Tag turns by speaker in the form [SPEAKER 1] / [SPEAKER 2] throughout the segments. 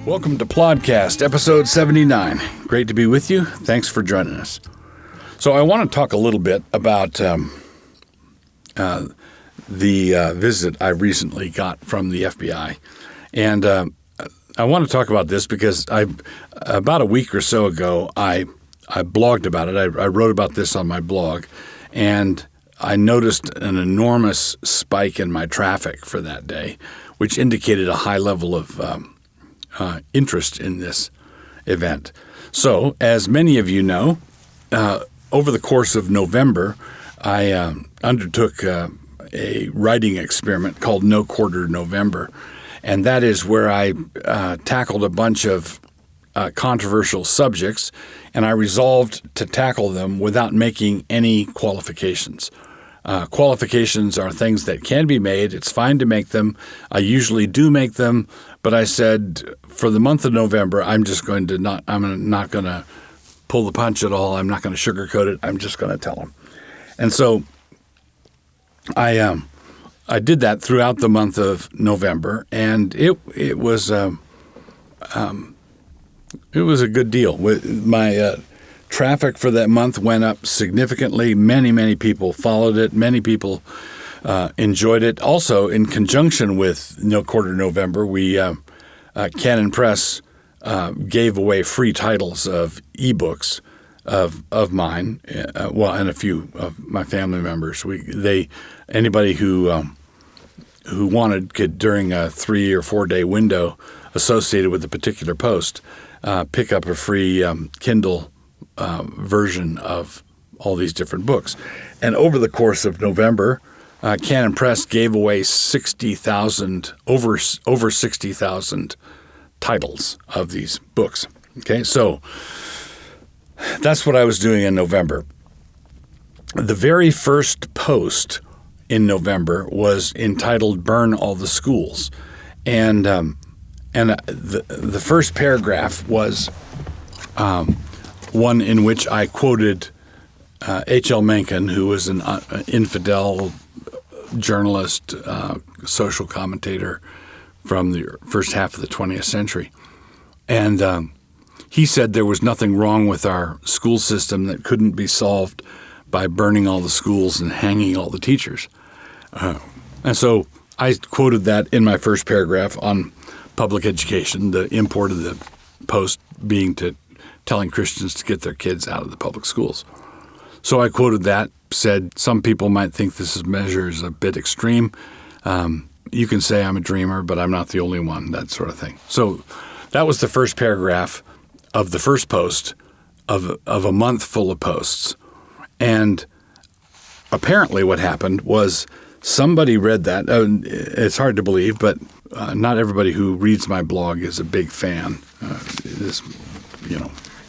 [SPEAKER 1] Welcome to Plodcast, episode 79. Great to be with you. Thanks for joining us. So I want to talk a little bit about the visit I recently got from the FBI. And I want to talk about this because about a week or so ago, I blogged about it. I wrote about this on my blog, and I noticed an enormous spike in my traffic for that day, which indicated a high level of interest in this event. So, as many of you know, over the course of November, I undertook a writing experiment called No Quarter November, and that is where I tackled a bunch of controversial subjects, and I resolved to tackle them without making any qualifications. Qualifications are things that can be made. It's fine to make them. I usually do make them, but I said for the month of November, I'm not going to pull the punch at all. I'm not going to sugarcoat it. I'm just going to tell them. And so I did that throughout the month of November, and it was a good deal. My traffic for that month went up significantly. Many people followed it. Many people enjoyed it. Also, in conjunction with No Quarter November, we Canon Press gave away free titles of ebooks of mine, and a few of my family members. Anybody who wanted could, during a 3 or 4 day window associated with a particular post, pick up a free Kindle version of all these different books. And over the course of November, Canon Press gave away over 60,000 titles of these books. Okay, so that's what I was doing in November. The very first post in November was entitled "Burn All the Schools," and the first paragraph was one in which I quoted H.L. Mencken, who was an infidel journalist, social commentator from the first half of the 20th century. And he said there was nothing wrong with our school system that couldn't be solved by burning all the schools and hanging all the teachers. And so I quoted that in my first paragraph on public education, the import of the post being telling Christians to get their kids out of the public schools. So I quoted that, said some people might think this measure is a bit extreme. You can say I'm a dreamer, but I'm not the only one, that sort of thing. So that was the first paragraph of the first post of a month full of posts. And apparently what happened was somebody read that. It's hard to believe, but not everybody who reads my blog is a big fan.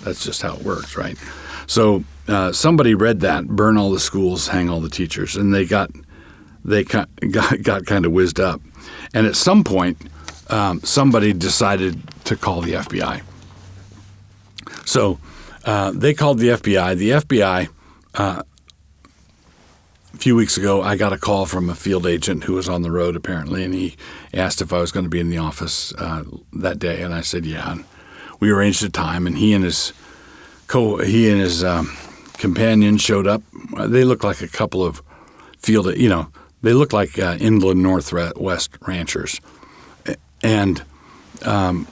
[SPEAKER 1] That's just how it works, right? So somebody read that, burn all the schools, hang all the teachers, and they got kind of whizzed up. And at some point, somebody decided to call the FBI. So they called the FBI. The FBI, a few weeks ago, I got a call from a field agent who was on the road apparently, and he asked if I was going to be in the office that day, and I said yeah. And we arranged a time, and he and his companion showed up. They looked like a couple of they looked like inland northwest ranchers, and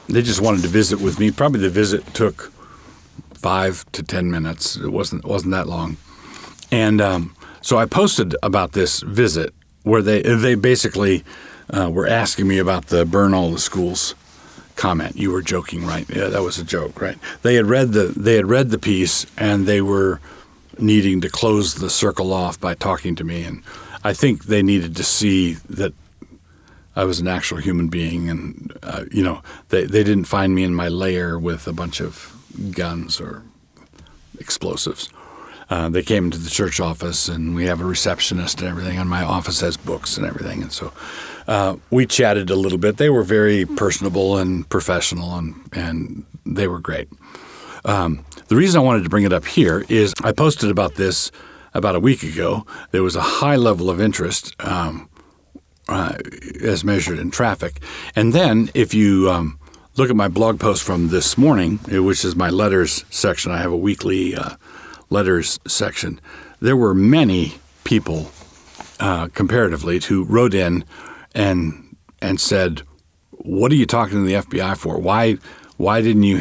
[SPEAKER 1] they just wanted to visit with me. Probably the visit took 5 to 10 minutes. It wasn't that long, and so I posted about this visit where they basically were asking me about the burn all the schools comment. You were joking, right? Yeah, that was a joke, right? They had read the piece, and they were needing to close the circle off by talking to me, and I think they needed to see that I was an actual human being, and they didn't find me in my lair with a bunch of guns or explosives. They came into the church office, and we have a receptionist and everything, and my office has books and everything, and so we chatted a little bit. They were very personable and professional, and they were great. The reason I wanted to bring it up here is I posted about this about a week ago. There was a high level of interest as measured in traffic. And then if you look at my blog post from this morning, which is my letters section. I have a weekly letters section. There were many people, comparatively, who wrote in and said, "What are you talking to the FBI for? Why didn't you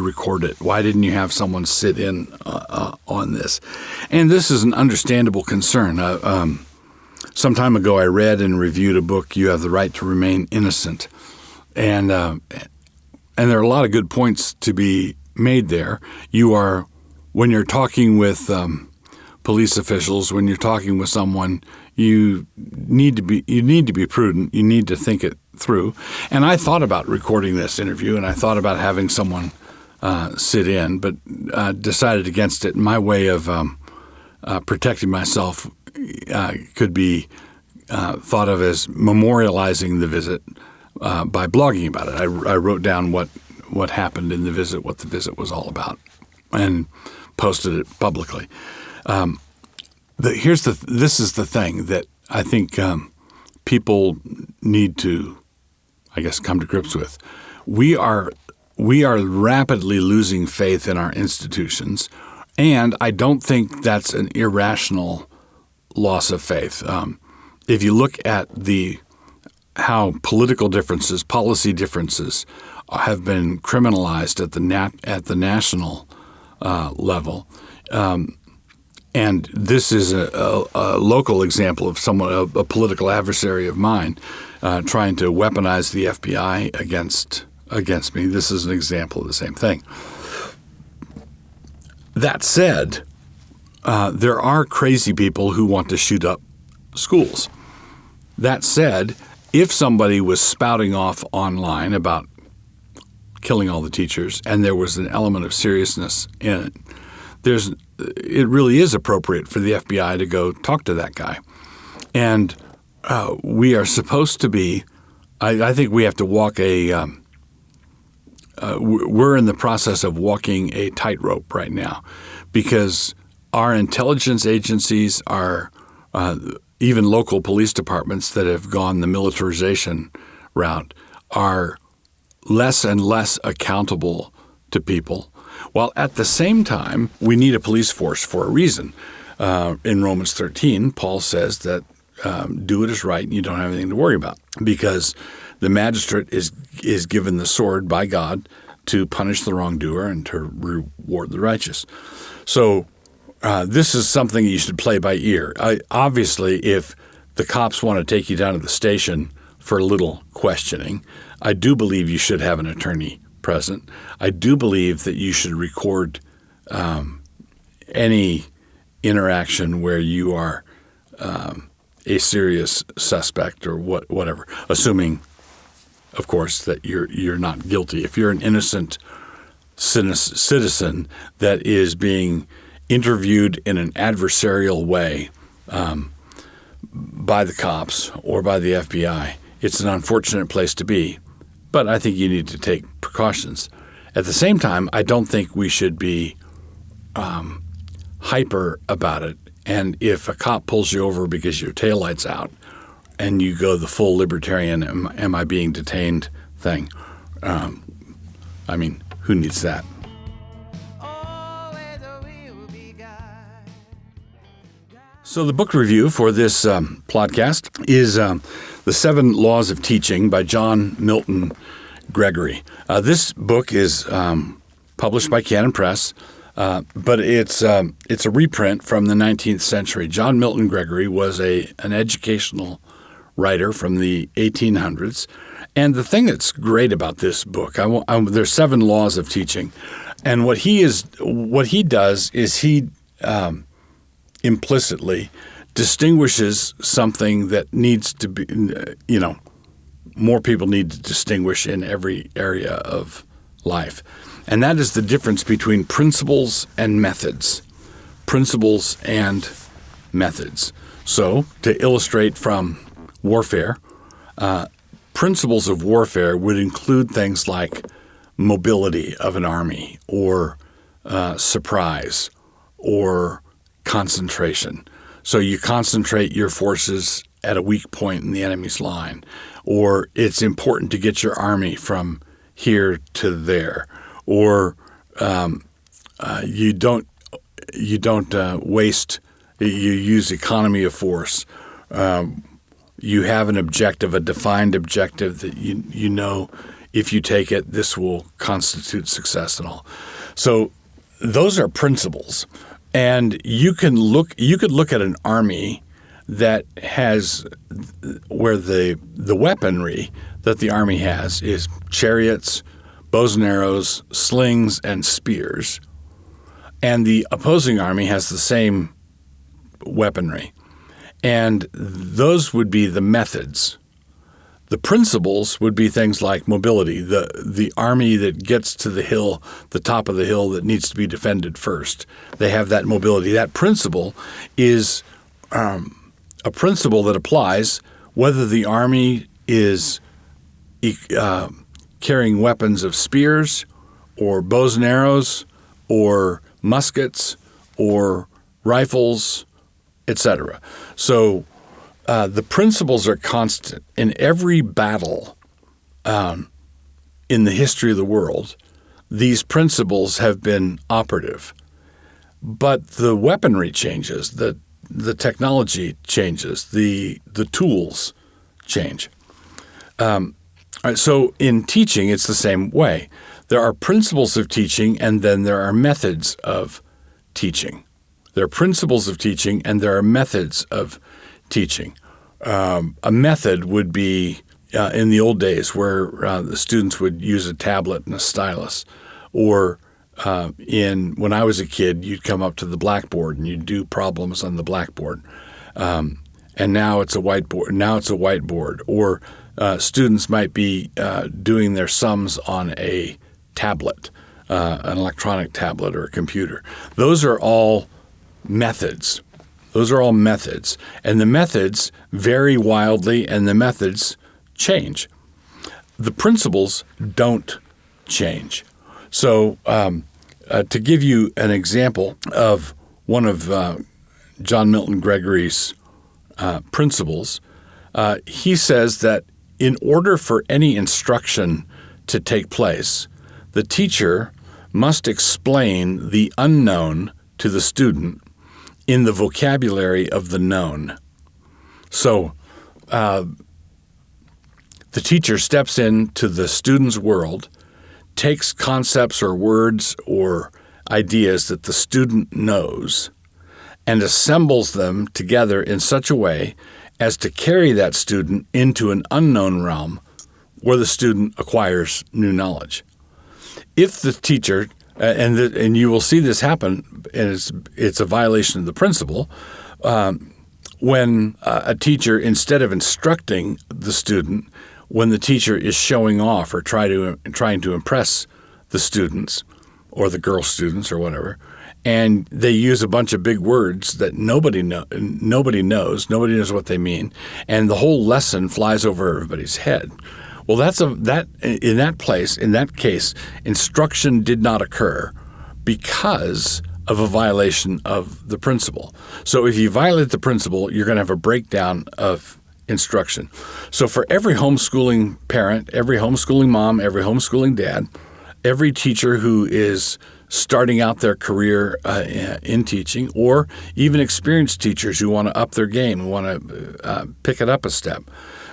[SPEAKER 1] record it? Why didn't you have someone sit in on this?" And this is an understandable concern. Some time ago, I read and reviewed a book, "You Have the Right to Remain Innocent," and there are a lot of good points to be made there. When you're talking with police officials, when you're talking with someone, you need to be prudent. You need to think it through. And I thought about recording this interview, and I thought about having someone sit in, but decided against it. My way of protecting myself could be thought of as memorializing the visit by blogging about it. I wrote down what happened in the visit, what the visit was all about, and posted it publicly. This is the thing that I think people need to, I guess, come to grips with. We are rapidly losing faith in our institutions, and I don't think that's an irrational loss of faith. If you look at how political differences, policy differences, have been criminalized at the national level. And this is a local example of a political adversary of mine trying to weaponize the FBI against me. This is an example of the same thing. That said, there are crazy people who want to shoot up schools. That said, if somebody was spouting off online about killing all the teachers and there was an element of seriousness in it, it really is appropriate for the FBI to go talk to that guy. And we are supposed to be, I think we have to walk we're in the process of walking a tightrope right now, because our intelligence agencies are, even local police departments that have gone the militarization route, are less and less accountable to people. While at the same time, we need a police force for a reason. In Romans 13, Paul says that do what is right and you don't have anything to worry about, because the magistrate is given the sword by God to punish the wrongdoer and to reward the righteous. So this is something you should play by ear. Obviously, if the cops want to take you down to the station for a little questioning, I do believe you should have an attorney present. I do believe that you should record any interaction where you are a serious suspect or whatever, assuming, of course, that you're not guilty. If you're an innocent citizen that is being interviewed in an adversarial way by the cops or by the FBI, it's an unfortunate place to be. But I think you need to take precautions. At the same time, I don't think we should be hyper about it. And if a cop pulls you over because your taillight's out and you go the full libertarian, am I being detained thing, who needs that? So the book review for this podcast is The 7 Laws of Teaching by John Milton Gregory. This book is published by Canon Press, but it's a reprint from the 19th century. John Milton Gregory was an educational writer from the 1800s. And the thing that's great about this book, there's 7 laws of teaching, and what he does is he implicitly distinguishes something that needs to be, more people need to distinguish in every area of life. And that is the difference between principles and methods. Principles and methods. So, to illustrate from warfare, principles of warfare would include things like mobility of an army, or surprise, or concentration. So you concentrate your forces at a weak point in the enemy's line, or it's important to get your army from here to there, or you don't waste. You use economy of force. You have an objective, a defined objective that you know if you take it, this will constitute success and all. So those are principles. And you could look at an army that has where the weaponry that the army has is chariots, bows and arrows, slings, and spears. And the opposing army has the same weaponry. And those would be the methods. The principles would be things like mobility, the army that gets to the hill, the top of the hill that needs to be defended first. They have that mobility. That principle is a principle that applies whether the army is carrying weapons of spears or bows and arrows or muskets or rifles, etc. So the principles are constant. In every battle in the history of the world, these principles have been operative. But the weaponry changes, the technology changes, the tools change. All right, so in teaching, it's the same way. There are principles of teaching, and then there are methods of teaching. There are principles of teaching, and there are methods of teaching. A method would be in the old days where the students would use a tablet and a stylus, or when I was a kid, you'd come up to the blackboard and you'd do problems on the blackboard, and now it's a whiteboard. Or students might be doing their sums on a tablet, an electronic tablet or a computer. Those are all methods. And the methods vary wildly, and the methods change. The principles don't change. So to give you an example of one of John Milton Gregory's principles, he says that in order for any instruction to take place, the teacher must explain the unknown to the student in the vocabulary of the known. So the teacher steps into the student's world, takes concepts or words or ideas that the student knows, and assembles them together in such a way as to carry that student into an unknown realm where the student acquires new knowledge. If the teacher, and you will see this happen, and it's a violation of the principle, when a teacher, instead of instructing the student, when the teacher is showing off or trying to impress the students or the girl students or whatever, and they use a bunch of big words that nobody knows what they mean, and the whole lesson flies over everybody's head. Well, in that case, instruction did not occur because of a violation of the principle. So if you violate the principle, you're going to have a breakdown of instruction. So for every homeschooling parent, every homeschooling mom, every homeschooling dad, every teacher who is starting out their career in teaching, or even experienced teachers who want to up their game and want to pick it up a step,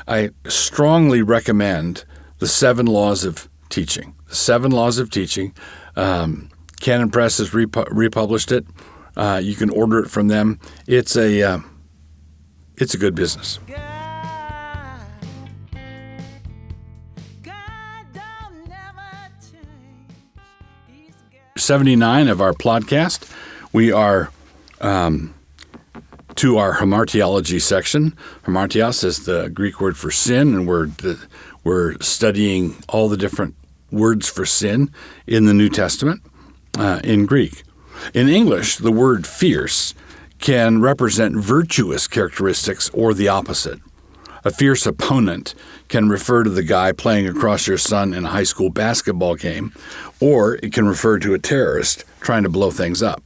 [SPEAKER 1] I strongly recommend the 7 Laws of Teaching. The 7 Laws of Teaching. Canon Press has republished it. You can order it from them. It's a good business. 79 of our podcast. We are to our hamartiology section. Hamartios is the Greek word for sin, and we're studying all the different words for sin in the New Testament in Greek. In English, the word fierce can represent virtuous characteristics or the opposite. A fierce opponent can refer to the guy playing across your son in a high school basketball game, or it can refer to a terrorist trying to blow things up.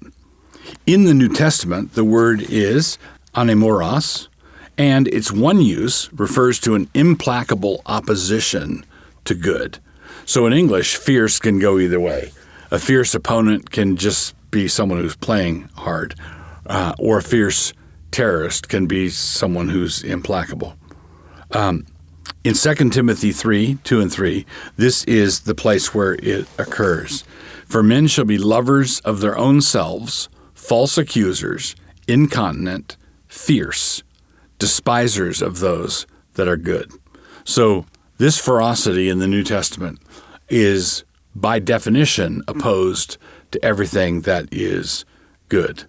[SPEAKER 1] In the New Testament, the word is Anemoeros, and its one use refers to an implacable opposition to good. So in English, fierce can go either way. A fierce opponent can just be someone who's playing hard, or a fierce terrorist can be someone who's implacable. In 2 Timothy 3:2 and 3, this is the place where it occurs. For men shall be lovers of their own selves, false accusers, incontinent, fierce, despisers of those that are good. So this ferocity in the New Testament is, by definition, opposed to everything that is good.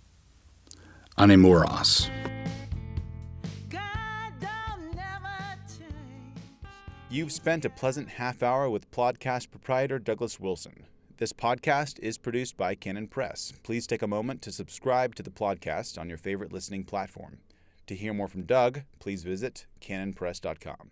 [SPEAKER 1] Anemoeros.
[SPEAKER 2] You've spent a pleasant half hour with Plodcast proprietor Douglas Wilson. This podcast is produced by Canon Press. Please take a moment to subscribe to the Plodcast on your favorite listening platform. To hear more from Doug, please visit canonpress.com.